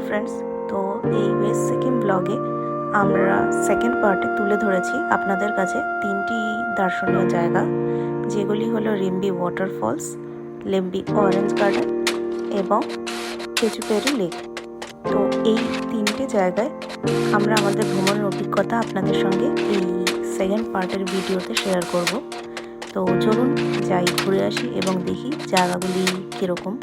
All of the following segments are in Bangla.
ফ্রেন্ডস, তো এই ওয়েস্ট সিকিম ব্লগে আমরা সেকেন্ড পার্টে তুলে ধরেছি আপনাদের কাছে তিনটি দর্শনীয় জায়গা, যেগুলি হলো রিম্বি ওয়াটারফলস, লিম্বি অরেঞ্জ গার্ডেন এবং খেচুপেরি লেক। তো এই তিনটে জায়গায় আমরা আমাদের ভ্রমণের অভিজ্ঞতা আপনাদের সঙ্গে এই সেকেন্ড পার্টের ভিডিওতে শেয়ার করব। তো চলুন যাই, ঘুরে আসি এবং দেখি জায়গাগুলি কীরকম।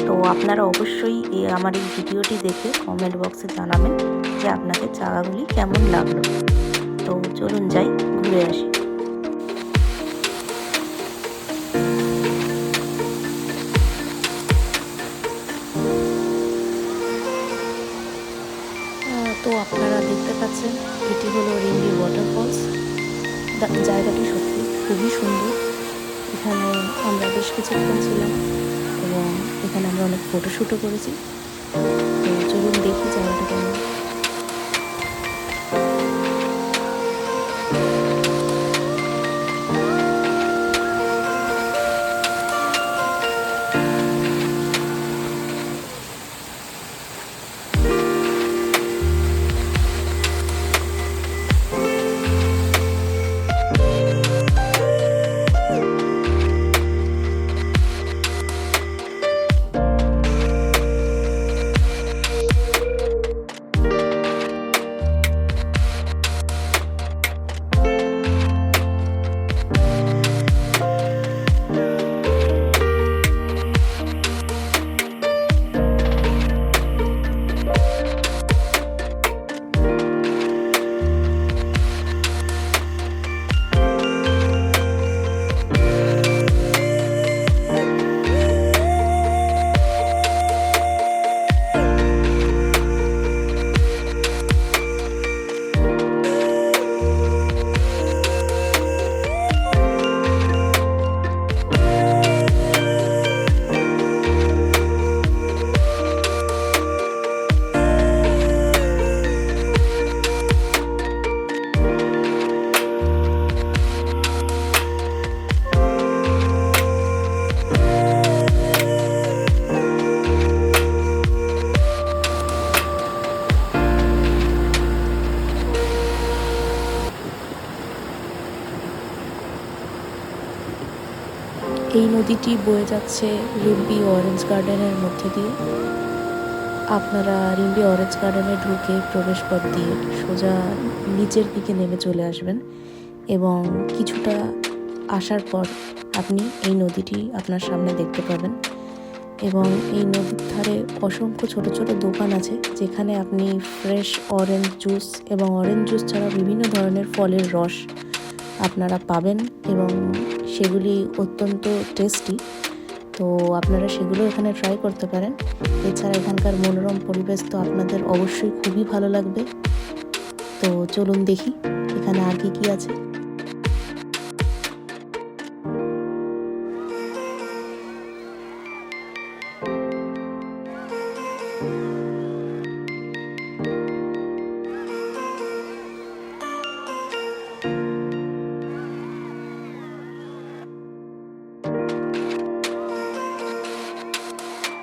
তো আপনারা অবশ্যই আমার এই ভিডিওটি দেখে কমেন্ট বক্সে জানাবেন যে আপনাদের জায়গাগুলি কেমন লাগলো। তো চলুন যাই, ঘুরে আসি। তো আপনারা দেখতে পাচ্ছেন এটি হলো রিম্বি ওয়াটারফলস। জায়গাটি সত্যি খুবই সুন্দর। এখানে আমরা বেশ কিছুক্ষণ ছিলাম এবং এখানে আমরা অনেক ফটোশ্যুটও করেছি। তো চলুন দেখি জায়গাটা কেমন। এই নদীটি বয়ে যাচ্ছে রিম্বি অরেঞ্জ গার্ডেনের মধ্যে দিয়ে। আপনারা রিম্বি অরেঞ্জ গার্ডেনে ঢুকে প্রবেশ পথ দিয়ে সোজা নিচের দিকে নেমে চলে আসবেন এবং কিছুটা আসার পর আপনি এই নদীটি আপনার সামনে দেখতে পাবেন। এবং এই নদীর ধারে অসংখ্য ছোট ছোট দোকান আছে, যেখানে আপনি ফ্রেশ অরেঞ্জ জুস এবং অরেঞ্জ জুস ছাড়া বিভিন্ন ধরনের ফলের রস আপনারা পাবেন এবং সেগুলি অত্যন্ত টেস্টি। তো আপনারা সেগুলো এখানে ট্রাই করতে পারেন। এছাড়া এখানকার মনোরম পরিবেশ তো আপনাদের অবশ্যই খুবই ভালো লাগবে। তো চলুন দেখি এখানে আর কি আছে।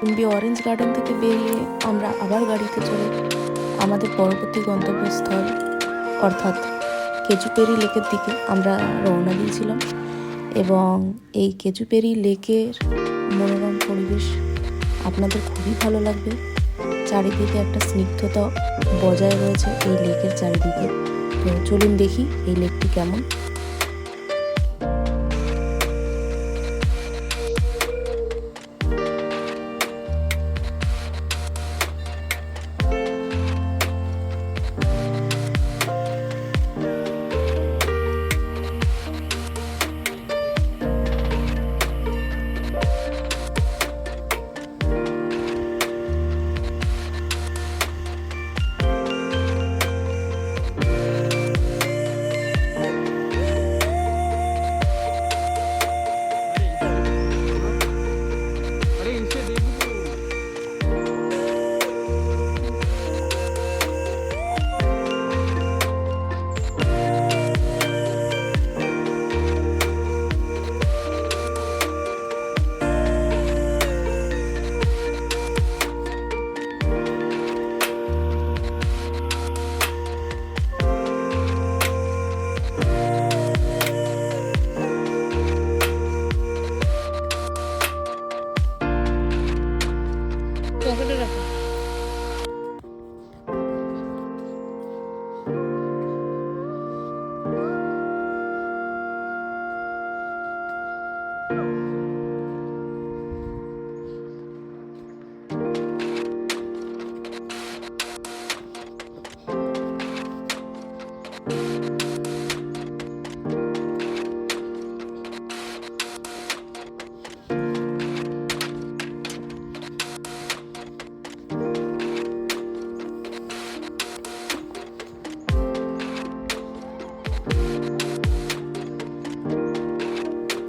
রিম্বি অরেঞ্জ গার্ডেন থেকে বেরিয়ে আমরা আবার গাড়িতে চলে আমাদের পরবর্তী গন্তব্যস্থল অর্থাৎ খেচুপেরি লেকের দিকে আমরা রওনা দিয়েছিলাম। এবং এই খেচুপেরি লেকের মনোরম পরিবেশ আপনাদের খুবই ভালো লাগবে। চারিদিকে একটা স্নিগ্ধতা বজায় রয়েছে এই লেকের চারিদিকে। তো চলুন দেখি এই লেকটি কেমন।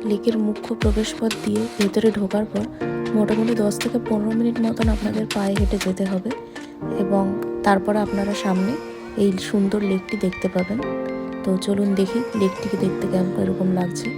লেকের মুখ্য প্রবেশপথ দিয়ে ভেতরে ঢোকার পর মোটামুটি 10 থেকে 15 মিনিট মতন আপনাদের পায়ে হেঁটে যেতে হবে এবং তারপর আপনারা সামনে এই সুন্দর লেকটি দেখতে পাবেন। তো চলুন দেখি লেকটিকে দেখতে কেমন এরকম লাগছে।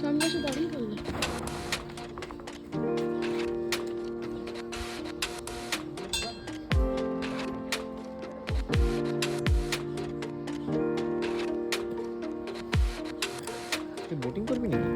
সামনে এসে দাঁড়িয়ে পড়লে বোটিং করবি নাকি?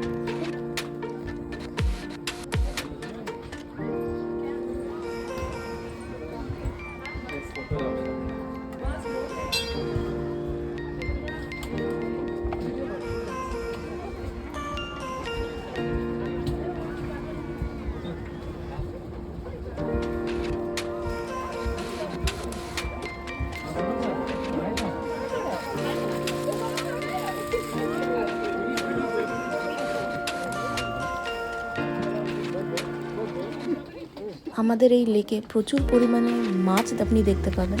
আমাদের এই লেকে প্রচুর পরিমাণে মাছ আপনি দেখতে পাবেন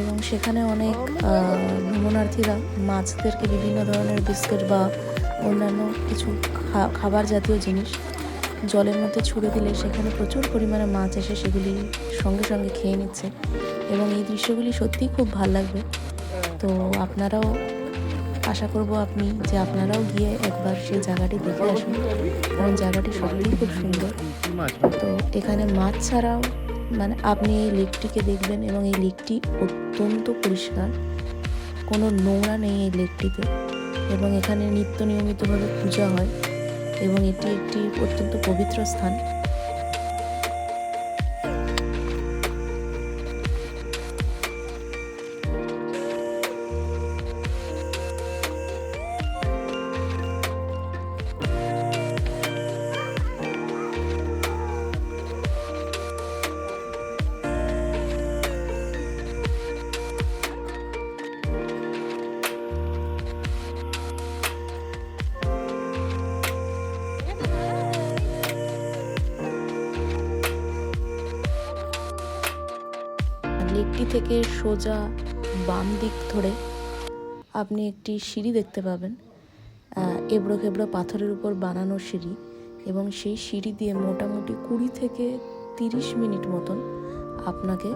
এবং সেখানে অনেক ভ্রমণার্থীরা মাছদেরকে বিভিন্ন ধরনের বিস্কিট বা অন্যান্য কিছু খাবার জাতীয় জিনিস জলের মধ্যে ছুড়ে দিলে সেখানে প্রচুর পরিমাণে মাছ এসে সেগুলি সঙ্গে সঙ্গে খেয়ে নিচ্ছে এবং এই দৃশ্যগুলি সত্যিই খুব ভালো লাগবে। তো আপনারাও আশা করব আপনারাও গিয়ে একবার সেই জায়গাটি দেখে আসুন, কারণ জায়গাটি সত্যিই খুব সুন্দর। তো এখানে মাছ ছাড়াও আপনি এই লেকটিকে দেখবেন এবং এই লেকটি অত্যন্ত পরিষ্কার, কোনো নোংরা নেই এই লেকটিতে এবং এখানে নিত্য নিয়মিতভাবে পূজা হয় এবং এটি একটি অত্যন্ত পবিত্র স্থান। লেকটি থেকে সোজা বাম দিক ধরে আপনি একটি সিঁড়ি দেখতে পাবেন, এবড়ো খেবড়ো পাথরের উপর বানানো সিঁড়ি, এবং সেই সিঁড়ি দিয়ে মোটামুটি 20 থেকে 30 মিনিট মতন আপনাকে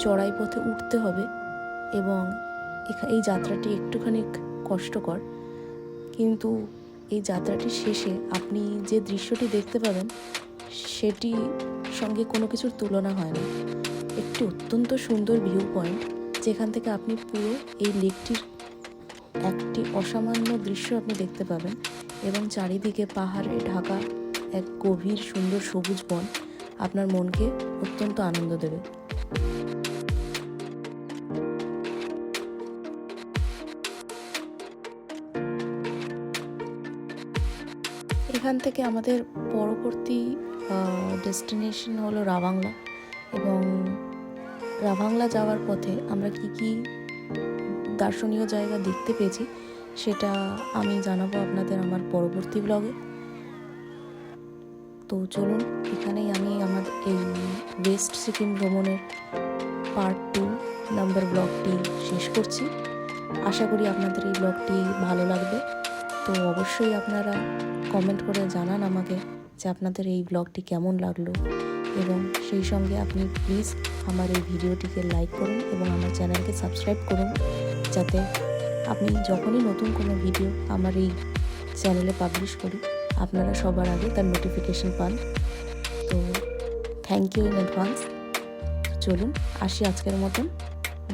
চড়াই পথে উঠতে হবে এবং এই যাত্রাটি একটুখানি কষ্টকর, কিন্তু এই যাত্রাটির শেষে আপনি যে দৃশ্যটি দেখতে পাবেন সেটি সঙ্গে কোনো কিছুর তুলনা হয় না। একটি অত্যন্ত সুন্দর ভিউ পয়েন্ট, যেখান থেকে আপনি পুরো এই লেকটির একটি অসামান্য দৃশ্য আপনি দেখতে পাবেন এবং চারিদিকে পাহাড়ে ঢাকা এক গভীর সুন্দর সবুজ বন আপনার মনকে অত্যন্ত আনন্দ দেবে। এখান থেকে আমাদের পরবর্তী ডেস্টিনেশন হলো রাভাংলা, এবং রাভাংলা যাওয়ার পথে আমরা কি কি দর্শনীয় জায়গা দেখতে পেয়েছি সেটা আমি জানাবো আপনাদের আমার পরবর্তী ব্লগে। তো চলুন, এখানেই আমি আমাদের এই ওয়েস্ট সিকিম ভ্রমণের পার্ট 2 নাম্বার ব্লগটি শেষ করছি। আশা করি আপনাদের এই ব্লগটি ভালো লাগবে। তো অবশ্যই আপনারা কমেন্ট করে জানান আমাকে যে আপনাদের এই ব্লগটি কেমন লাগলো, এবং সেই সঙ্গে আপনি প্লিজ আমার এই ভিডিওটিকে লাইক করুন এবং আমার চ্যানেলকে সাবস্ক্রাইব করুন, যাতে আপনি যখনই নতুন কোনো ভিডিও আমার এই চ্যানেলে পাবলিশ করি আপনারা সবার আগে তার নোটিফিকেশন পান। তো থ্যাংক ইউ ইন অ্যাডভান্স। চলুন আসি আজকের মতন,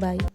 বাই।